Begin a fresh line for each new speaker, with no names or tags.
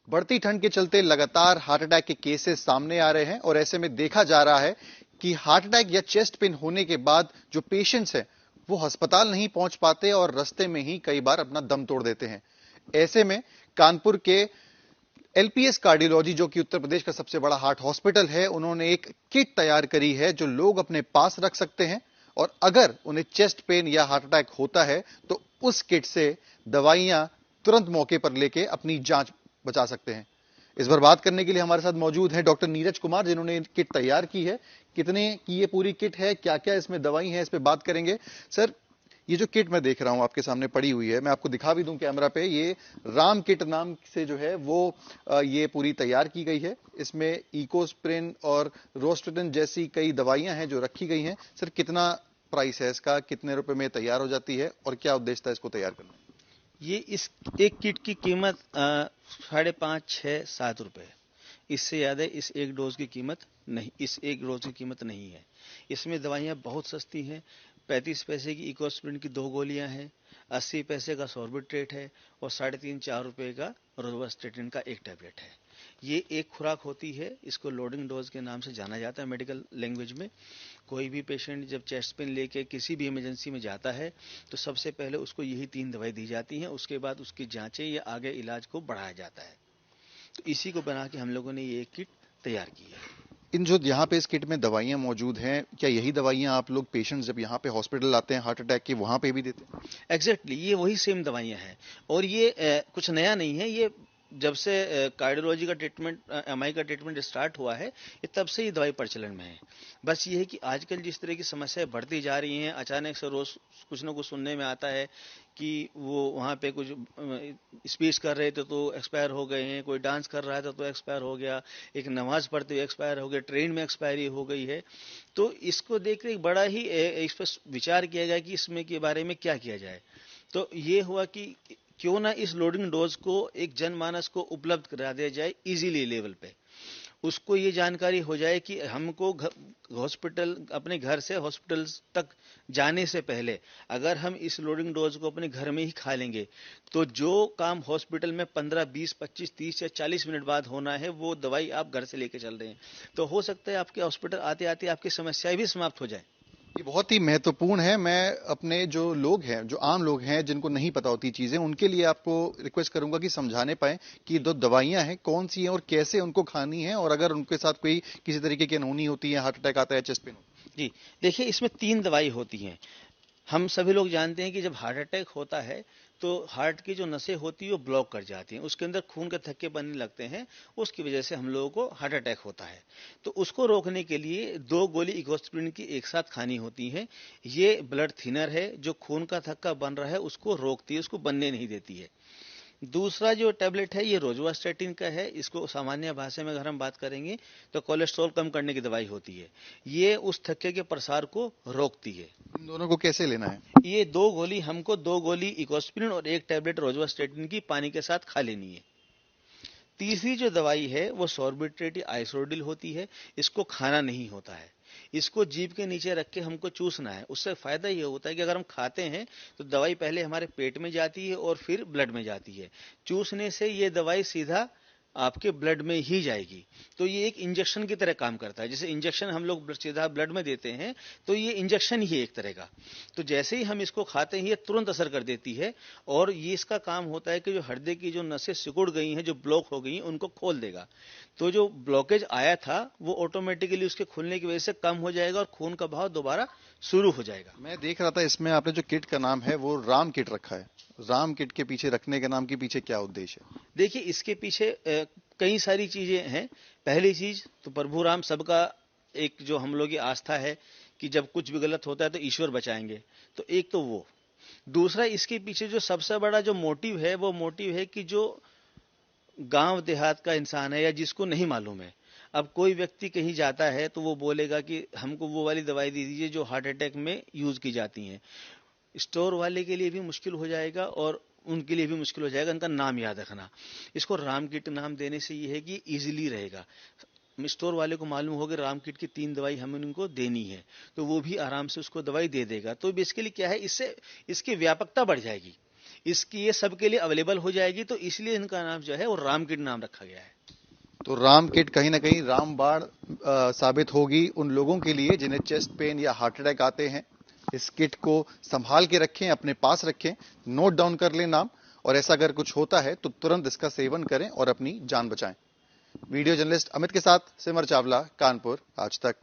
बढ़ती ठंड के चलते लगातार हार्ट अटैक के केसेस सामने आ रहे हैं और ऐसे में देखा जा रहा है कि हार्ट अटैक या चेस्ट पेन होने के बाद जो पेशेंट्स हैं वो अस्पताल नहीं पहुंच पाते और रास्ते में ही कई बार अपना दम तोड़ देते हैं। ऐसे में कानपुर के एलपीएस कार्डियोलॉजी, जो कि उत्तर प्रदेश का सबसे बड़ा हार्ट हॉस्पिटल है, उन्होंने एक किट तैयार करी है जो लोग अपने पास रख सकते हैं और अगर उन्हें चेस्ट पेन या हार्ट अटैक होता है तो उस किट से दवाइयां तुरंत मौके पर लेके अपनी जान बचा सकते हैं। इस पर बात करने के लिए हमारे साथ मौजूद हैं डॉक्टर नीरज कुमार, जिन्होंने किट तैयार की है। कितने की ये पूरी किट है, क्या क्या इसमें दवाई है, इस पे बात करेंगे। सर, ये जो किट मैं देख रहा हूं आपके सामने पड़ी हुई है, मैं आपको दिखा भी दूं कैमरा पे, ये राम किट नाम से जो है वो ये पूरी तैयार की गई है। इसमें इकोस्प्रिन और रोस्टेटिन जैसी कई दवाइयां हैं जो रखी गई हैं। सर, कितना प्राइस है इसका, कितने रुपए में तैयार हो जाती है और क्या उद्देश्य था इसको तैयार करना?
ये इस एक किट की कीमत 5.5, 6, 7 रुपए। इससे ज्यादा इस एक डोज की कीमत नहीं, इस एक डोज की कीमत नहीं है। इसमें दवाइयां बहुत सस्ती हैं। 35 पैसे की इकोस्प्रिन की 2 गोलियां हैं, 80 पैसे का सॉर्बिट्रेट है और 3.5, 4 रुपए का रोवास्टेटिन का एक टैबलेट है। ये एक खुराक होती है। इसको लोडिंग डोज के नाम से जाना जाता है मेडिकल लैंग्वेज में। कोई भी पेशेंट जब चेस्ट पेन लेके किसी भी इमरजेंसी में जाता है तो सबसे पहले उसको यही 3 दवाई दी जाती हैं। उसके बाद उसकी जांचें या आगे इलाज को बढ़ाया जाता है। तो इसी को बना के हम लोगों ने ये किट तैयार की है।
इन जो यहाँ पे इस किट में दवाइयां मौजूद हैं, क्या यही दवाइयां आप लोग पेशेंट्स जब यहाँ पे हॉस्पिटल आते हैं हार्ट अटैक के, वहां पे भी देते हैं?
एग्जैक्टली ये वही सेम दवाइयां हैं। और ये कुछ नया नहीं है। ये जब से कार्डियोलॉजी का ट्रीटमेंट, एमआई का ट्रीटमेंट स्टार्ट हुआ है, ये तब से ये दवाई प्रचलन में है। बस ये है कि आजकल जिस तरह की समस्याएं बढ़ती जा रही हैं, अचानक से रोज कुछ ना कुछ सुनने में आता है कि वो वहाँ पे कुछ स्पीच कर रहे थे तो एक्सपायर हो गए हैं, कोई डांस कर रहा था तो एक्सपायर हो गया, एक नमाज पढ़ते हुए एक्सपायर हो गया, ट्रेन में एक्सपायरी हो गई है। तो इसको देख कर बड़ा ही इस पर विचार किया गया कि इसमें के बारे में क्या किया जाए। तो ये हुआ कि क्यों ना इस लोडिंग डोज को एक जनमानस को उपलब्ध करा दिया जाए इजीली लेवल पे। उसको ये जानकारी हो जाए कि हमको हॉस्पिटल, अपने घर से हॉस्पिटल तक जाने से पहले अगर हम इस लोडिंग डोज को अपने घर में ही खा लेंगे तो जो काम हॉस्पिटल में 15, 20, 25, 30 या 40 मिनट बाद होना है वो दवाई आप घर से लेके चल रहे हैं। तो हो सकता है आपके हॉस्पिटल आते आते आपकी समस्याएं भी समाप्त हो जाए।
ये बहुत ही महत्वपूर्ण है। मैं अपने जो लोग हैं, जो आम लोग हैं जिनको नहीं पता होती चीजें, उनके लिए आपको रिक्वेस्ट करूंगा कि समझाने पाए कि दो दवाइयां हैं कौन सी हैं और कैसे उनको खानी है, और अगर उनके साथ कोई किसी तरीके की अनहोनी होती है, हार्ट अटैक आता है, चेस्ट पेन होता
जी देखिए, इसमें 3 दवाई होती हैं। हम सभी लोग जानते हैं कि जब हार्ट अटैक होता है तो हार्ट की जो नसें होती है वो ब्लॉक कर जाती हैं, उसके अंदर खून के थक्के बनने लगते हैं, उसकी वजह से हम लोगों को हार्ट अटैक होता है। तो उसको रोकने के लिए 2 गोली इकोस्प्रिन की एक साथ खानी होती है। ये ब्लड थिनर है, जो खून का थक्का बन रहा है उसको रोकती है, उसको बनने नहीं देती है। दूसरा जो टैबलेट है ये रोजुवास्टेटिन का है। इसको सामान्य भाषा में अगर हम बात करेंगे तो कोलेस्ट्रॉल कम करने की दवाई होती है। ये उस थक्के के प्रसार को रोकती है।
है। इन दोनों को कैसे लेना है?
ये 2 गोली, हमको 2 गोली इकोस्प्रिन और एक टैबलेट रोजुवास्टेटिन की पानी के साथ खा लेनी है। तीसरी जो दवाई है वो सॉर्बिट्रेट या आइसोडिल होती है। इसको खाना नहीं होता है, इसको जीभ के नीचे रख के हमको चूसना है। उससे फायदा ये होता है कि अगर हम खाते हैं तो दवाई पहले हमारे पेट में जाती है और फिर ब्लड में जाती है। चूसने से ये दवाई सीधा आपके ब्लड में ही जाएगी। तो ये एक इंजेक्शन की तरह काम करता है। जैसे इंजेक्शन हम लोग सीधा ब्लड में देते हैं, तो ये इंजेक्शन ही है एक तरह का। तो जैसे ही हम इसको खाते हैं ये तुरंत असर कर देती है और ये इसका काम होता है कि जो हृदय की जो नसें सिकुड़ गई हैं, जो ब्लॉक हो गई हैं, उनको खोल देगा। तो जो ब्लॉकेज आया था वो ऑटोमेटिकली उसके खुलने की वजह से कम हो जाएगा और खून का बहाव दोबारा शुरू हो जाएगा।
मैं देख रहा था इसमें आपने जो किट का नाम है वो राम किट रखा है। राम किट के पीछे रखने के नाम के पीछे क्या उद्देश्य है?
देखिए, इसके पीछे कई सारी चीजें हैं। पहली चीज तो प्रभु राम सबका एक जो हम लोग की आस्था है कि जब कुछ भी गलत होता है तो ईश्वर बचाएंगे। तो एक तो वो। दूसरा, इसके पीछे जो सबसे बड़ा जो मोटिव है वो मोटिव है कि जो गांव देहात का इंसान है या जिसको नहीं मालूम है, अब कोई व्यक्ति कहीं जाता है तो वो बोलेगा कि हमको वो वाली दवाई दे दीजिए जो हार्ट अटैक में यूज की जाती हैं। स्टोर वाले के लिए भी मुश्किल हो जाएगा और उनके लिए भी मुश्किल हो जाएगा इनका नाम याद रखना। इसको राम किट नाम देने से ये है कि इजीली रहेगा। स्टोर वाले को मालूम होगा राम किट की 3 दवाई हमें उनको देनी है, तो वो भी आराम से उसको दवाई दे देगा। तो बेसिकली क्या है, इससे इसकी व्यापकता बढ़ जाएगी। इसकी ये सबके लिए अवेलेबल हो जाएगी, तो इसलिए इनका नाम जो है वो राम किट नाम रखा गया है।
तो राम किट कहीं ना कहीं रामबाण साबित होगी उन लोगों के लिए जिन्हें चेस्ट पेन या हार्ट अटैक आते हैं। इस किट को संभाल के रखें, अपने पास रखें, नोट डाउन कर लें नाम, और ऐसा अगर कुछ होता है तो तुरंत इसका सेवन करें और अपनी जान बचाएं। वीडियो जर्नलिस्ट अमित के साथ सिमर चावला, कानपुर, आज तक।